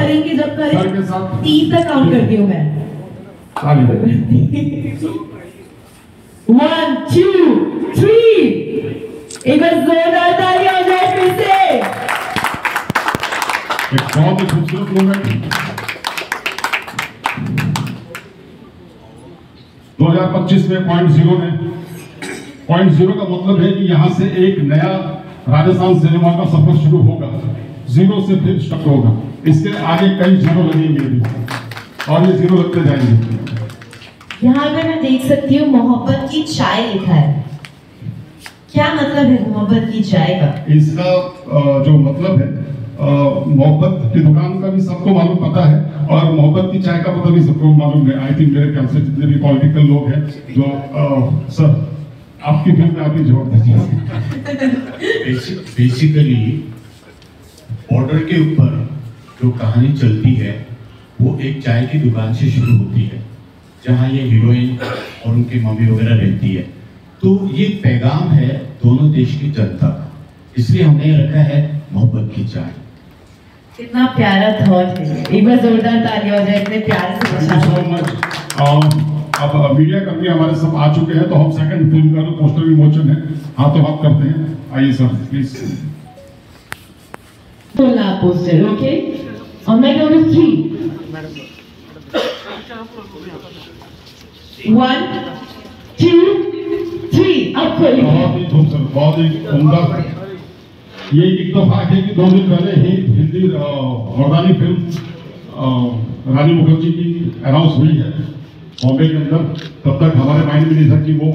करेंगे जब करें 3 तक काउंट करती हूँ मैं। 1 2 3 एक बार जोरदार तालियां हो जाए फिर से। एक बहुत ही खूबसूरत मोमेंट। 2025 में पॉइंट जीरो का मतलब है कि यहाँ से एक नया राजस्थान सिनेमा का सफर शुरू होगा। 0 से फिर स्टार्ट होगा। इसके आगे कई जीरो लगेंगे और ये जीरो लगते जाएंगे। यहाँ पे मैं देख सकती हूँ मोहब्बत की चाय लिखा है। क्या मतलब है मोहब्बत की चाय का? इसका जो मतलब है मोहब्बत की दुकान का भी सबको मालूम पता है और मोहब्बत की चाय का मतलब भी सबको मालूम है। आई थिंक मेरे ख्याल से जितने भी पॉलिटिकल लोग हैं जो सर आपकी फिल्म में आपकी जोड़ दीजिए। बेसिकली बॉर्डर के ऊपर जो कहानी चलती है वो एक चाय की दुकान से शुरू होती है जहाँ ये हीरोइन और उनकी मम्मी वगैरह रहती है। तो ये पैगाम है दोनों देश की जनता का, इसलिए हमने रखा है मोहब्बत की चाय। कितना प्यारा थॉट है। एक बार जोरदार तालियां हो जाए इतने प्यारे से। अब मीडिया कर्मी हमारे सब आ चुके हैं तो हम सेकंड फिल्म का पोस्टर विमोचन है हाथों हाथ करते हैं। आइए सर प्लीज। बोलना poster okay on my count of 3 1 2 3 अब खोलिए। बहुत ही खूबसूरत बहुत ही उम्दा। ये एक दफा है कि 2 दिन पहले ही हिंदी मर्दानी फिल्म रानी मुखर्जी की अनाउंस हुई है बॉम्बे के अंदर। तब तक हमारे माइंड में नहीं था कि वो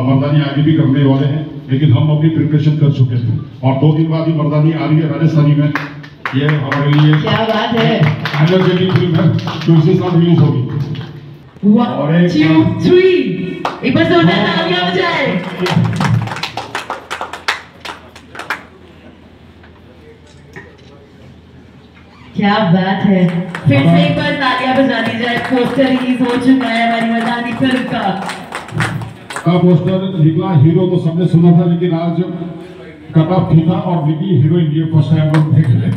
मर्दानी आगे भी करने वाले हैं, लेकिन हम अपनी प्रिपरेशन कर चुके थे और 2 दिन बाद ही मर्दानी आ रही है राजस्थानी में। ये हमारे लिए क्या बात है। एनर्जेटिक फिल्म है तो इसी साल रिलीज होगी। 1 2 3 एक बार जोरदार तालियां हो जाए। क्या बात है। फिर से एक बार तालियां बजा दी जाए। पोस्टर रिलीज हो चुका है हमारी मर्दानी फिल्म का। पोस्टर निकला। हीरो तो सबने सुना था लेकिन आज कट ऑफ थी था और निकली हीरोइन। ये फर्स्ट टाइम हम देख रहे।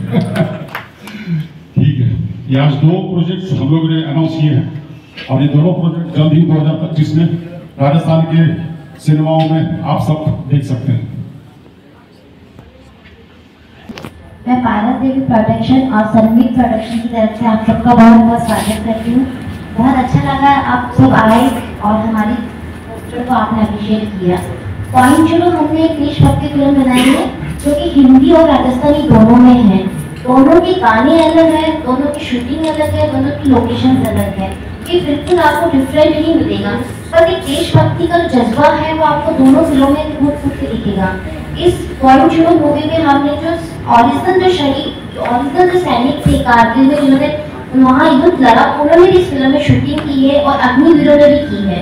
ठीक है, ये आज 2 प्रोजेक्ट्स हम लोग ने अनाउंस किए हैं और ये दोनों प्रोजेक्ट जल्द ही 2025 में राजस्थान के सिनेमाओं में आप सब देख सकते हैं। मैं पारस देवी प्रोडक्शन और संगीत प्रोडक्शन की तरफ से आप सबका बहुत बहुत स्वागत करती हूँ। बहुत अच्छा लगा आप सब आए और हमारी पोस्टर को आपने अप्रिशिएट किया। पॉइंट जीरो हमने एक देशभक्ति फिल्म बनाई है जो कि हिंदी और राजस्थानी दोनों में है। दोनों के गाने अलग है, दोनों की शूटिंग अलग है, दोनों की लोकेशन अलग है। ये बिल्कुल आपको डिफरेंट ही मिलेगा, पर एक देशभक्ति का जो जज्बा है वो आपको दोनों फिल्मों में खूब दिखेगा। इस पॉइंट जीरो मूवी में हमने जो ओरिजिनल जो सैनिक थे कारगिल में जिन्होंने वहाँ युद्ध लड़ा, उन्होंने इस फिल्म में शूटिंग की है और अग्निवीरों ने भी की है।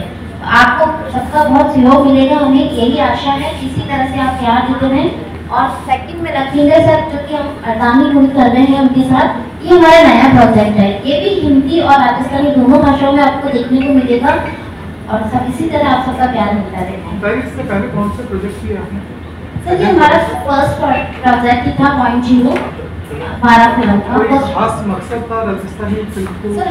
आपको सबका बहुत सहयोग मिलेगा, हमें यही आशा है। इसी तरह से आप प्यार देते रहें। और सेकंड में रखेंगे सर जो कि हम मर्दानी मूवी कर रहे हैं उनके साथ, ये हमारा नया प्रोजेक्ट है। ये भी हिंदी और राजस्थानी दोनों भाषाओं में आपको देखने को मिलेगा और सब इसी तरह आप सबका प्यार मिलता रहेगा। इससे पहले कौन से प्रोजेक्ट किए आपने? सर ये हमारा फर्स्ट प्रोजेक्ट ही था पॉइंट जीरो हमारा फिल्म का। खास मकसद था राजस्थानी फिल्म को? सर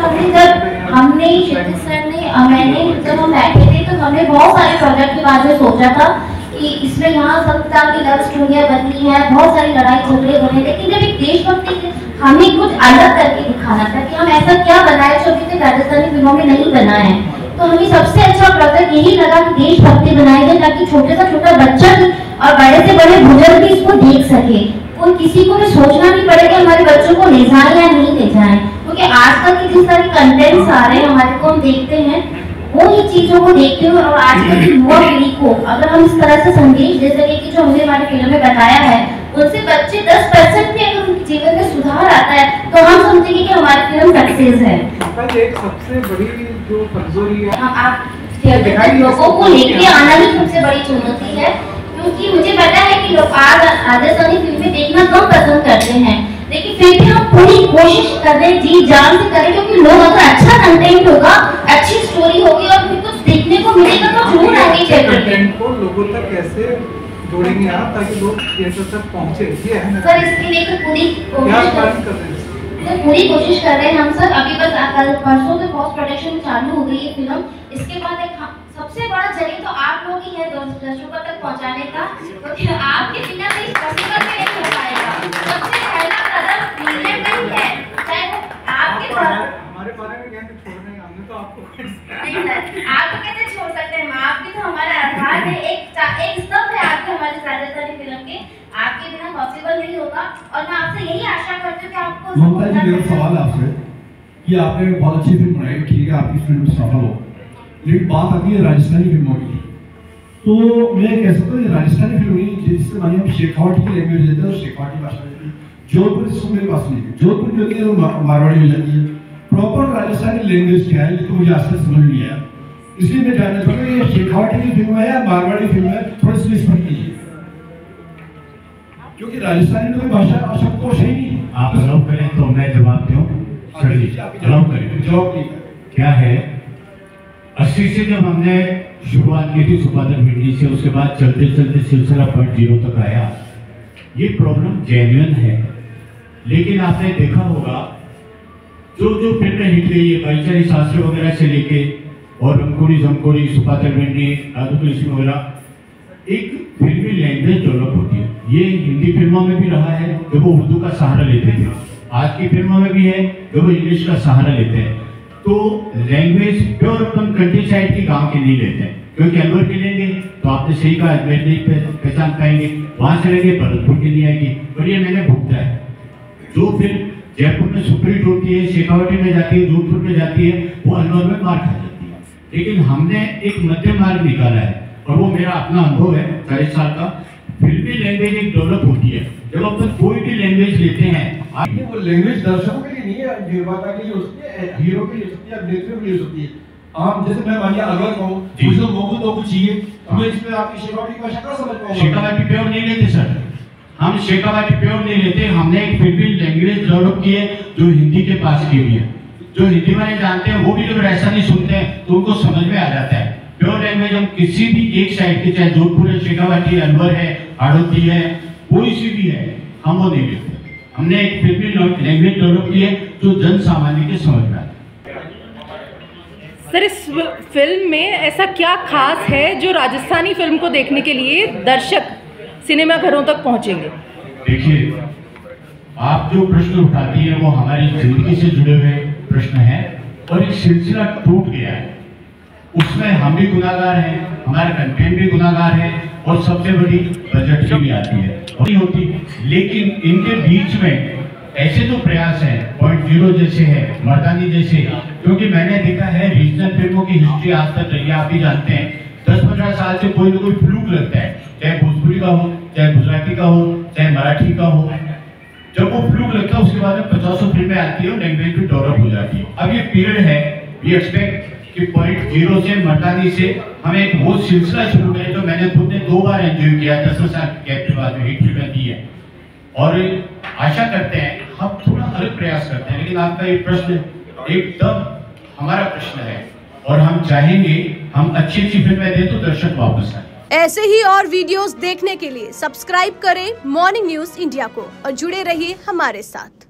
हमने क्षितिज सर ने मैंने जब हम बैठे थे तो हमने बहुत सारे प्रोजेक्ट के बारे में सोचा था कि इसमें यहाँ सब तरह की लव स्टोरियाँ बनती हैं, बहुत सारी लड़ाई झगड़े बने, लेकिन जब एक देशभक्ति हमें कुछ अलग करके दिखाना था कि हम ऐसा क्या बनाए जो अभी तक राजस्थानी फिल्मों में नहीं बना है। तो हमें सबसे अच्छा प्रोजेक्ट यही लगा कि देशभक्ति बनाई जाए ताकि छोटे से छोटा बच्चा और बड़े से बड़े बुजुर्ग भी इसको देख सके। कोई किसी को भी सोचना नहीं पड़ेगा हमारे बच्चों को ले जाए या नहीं ले जाए, क्योंकि आजकल की जिस सारी कंटेंट्स आ रहे हैं हमारे को हम देखते हैं वो ही चीजों को देखते हुए और आजकल की युवा पीढ़ी को अगर हम इस तरह से संदेश दे सके कि जो हमने हमारे फिल्म में बताया है उनसे बच्चे 10% भी अगर उनके जीवन में सुधार आता है तो हम समझेंगे कि हमारी फिल्म सक्सेस है। एक सबसे बड़ी जो कमजोरी है आप लोगों को लेके आना ही सबसे बड़ी चुनौती है, क्योंकि मुझे पता है कि लोग आज राजस्थानी फिल्में देखना कम पसंद करते हैं, लेकिन फिर भी हम पूरी कोशिश कर रहे हैं जी जान से करें, क्योंकि लोग अगर अच्छा कंटेंट होगा, अच्छी स्टोरी होगी और फिर कुछ देखने को मिलेगा तो जरूर आगे चलेंगे। को लोगों तक कैसे जोड़ेंगे आप ताकि लोग थिएटर तक पहुंचे? ये है सर इसके लिए तो पूरी कोशिश कर रहे हैं। तो पूरी कोशिश कर रहे हैं हम सब। अभी बस कल परसों से पोस्ट प्रोडक्शन चालू हो गई है फिल्म। इसके बाद एक सबसे बड़ा जरिया तो आप लोग ही है दर्शकों तक पहुंचाने का, क्योंकि आपके बिना तो इस पॉसिबल में नहीं हो पाएगा। सबसे पहला कदम मिलने का ही है, चाहे वो आपके हमारे बारे में कहते छोड़ने हमने तो आपको नहीं सर, आप कैसे छोड़ सकते हैं? आप भी तो हमारा आधार है, एक स्तंभ है आपके हमारे राजस्थानी फिल्म के। आपके बिना पॉसिबल नहीं होगा और मैं आपसे यही आशा करती हूँ कि आपको ममता जी, मेरा सवाल है आपसे कि आपने बहुत अच्छी फिल्म बनाई, ठीक है, आपकी फिल्म सफल हो, लेकिन बात आती है राजस्थानी फिल्मों की। तो मैं कह सकता हूँ राजस्थानी फिल्म नहीं, जिससे मानिए हम शेखावटी की लैंग्वेज लेते हैं और शेखावटी भाषा लेते हैं। जोधपुर इसको मेरे पास नहीं है, जोधपुर जो होती है वो मारवाड़ी हो जाती है। प्रॉपर राजस्थानी लैंग्वेज क्या है, ये तो मुझे आज तक समझ नहीं आया, इसलिए मैं जानना चाहूँगा ये शेखावटी की फिल्म है या मारवाड़ी फिल्म है, थोड़ा सी स्पष्ट कीजिए, क्योंकि राजस्थानी में कोई भाषा और शब्दकोश है नहीं। आप अलाउ करें तो मैं जवाब दूं। अलाउ करें, जवाब क्या है, 80 से जब हमने शुरुआत की थी सुपादर भिंडी से, उसके बाद चलते चलते सिलसिला पॉइंट 0 तक आया। ये प्रॉब्लम जेन्युइन है, लेकिन आपने देखा होगा जो फिल्में हिट गई है भाईचारी शास्त्र वगैरह से लेके और रंगोली जमकोली सुपादर भिंडी राधुकृष्ण वगैरह, एक फिल्मी लैंग्वेज डेवलप होती है। ये हिंदी फिल्मों में भी रहा है जब वो उर्दू का सहारा लेते थे, आज की फिल्मों में भी है जब वो इंग्लिश का सहारा लेते हैं। तो लैंग्वेज प्योर अपन कंट्री साइड की गांव की नहीं लेते हैं, क्योंकि अलवर की लेंगे तो आपने सही कहा अजमेर नहीं पहचान पाएंगे, वहां से लेंगे भरतपुर की नहीं आएगी। और ये मैंने भुगता है, जो फिल्म जयपुर में सुपरहिट होती है, शेखावटी में जाती है, जोधपुर में जाती है, वो अलवर में मार खा जाती है। लेकिन हमने एक मध्य मार्ग निकाला है, और वो मेरा अपना अनुभव है 40 साल का। फिल्मी लैंग्वेज एक डेवलप होती है, जब अपन कोई भी लैंग्वेज लेते हैं, वो लैंग्वेज दर्शकों के लिए नहीं है, निर्माता के लिए हो सकती है, हीरो के लिए हो सकती है, अभिनेत्रियों के लिए हो सकती है। आप जैसे मैं मानिए अलवर कहूँ, कुछ लोग मोगू तो कुछ चाहिए, मैं इसमें आपकी शेखावटी की भाषा कैसे समझ पाऊंगा? शेखावटी प्योर नहीं लेते सर, हम शेखावटी प्योर नहीं लेते। हमने एक फिल्मी लैंग्वेज डेवलप की है जो हिंदी के पास की हुई है, जो हिंदी वाले जानते हैं वो भी जब ऐसा नहीं सुनते हैं तो उनको समझ में आ जाता है। प्योर लैंग्वेज हम किसी भी एक साइड की, चाहे जोधपुर है, शेखावटी है, अलवर है, हाड़ौती है, कोई सी भी है, हम वो नहीं लेते। हमने एक फिल्मी लैंग्वेज डेवलप की है जो जन सामान्य के समझ में आता है। सर, इस फिल्म में ऐसा क्या खास है जो राजस्थानी फिल्म को देखने के लिए दर्शक सिनेमा घरों तक पहुंचेंगे? देखिए, आप जो प्रश्न उठाती है वो हमारी जिंदगी से जुड़े हुए प्रश्न हैं, और एक सिलसिला टूट गया है, उसमें हम भी गुनाहगार हैं, हमारे कंटेंट भी गुनाहगार है, और सबसे बड़ी बजट भी आती है नहीं होती। लेकिन इनके बीच में ऐसे तो प्रयास हैं, पॉइंट 0 जैसे है, मर्दानी जैसे, क्योंकि मैंने देखा है रीजनल फिल्मों की हिस्ट्री आज तक रही है, आप भी जानते हैं 10-15 साल से कोई ना कोई फ्लूक लगता है, चाहे भोजपुरी का हो, चाहे गुजराती का हो, चाहे मराठी का हो। जब वो फ्लूक लगता है उसके बाद में 50 फिल्में आती है और लैंग्वेज भी डेवलप हो जाती है। अब ये पीरियड है, वी एक्सपेक्ट कि पॉइंट 0 से मर्दानी से हमें एक वो सिलसिला शुरू करें जो मैंने खुद ने 2 बार एंजॉय किया, 10 साल गैप के बाद में हिट फिल्में दी है, और आशा करते हैं हम थोड़ा अलग प्रयास करते हैं। लेकिन आपका ये प्रश्न एकदम हमारा प्रश्न है, और हम चाहेंगे हम अच्छी फिल्में दें तो दर्शक वापस आए। ऐसे ही और वीडियोस देखने के लिए सब्सक्राइब करें मॉर्निंग न्यूज इंडिया को और जुड़े रहिए हमारे साथ।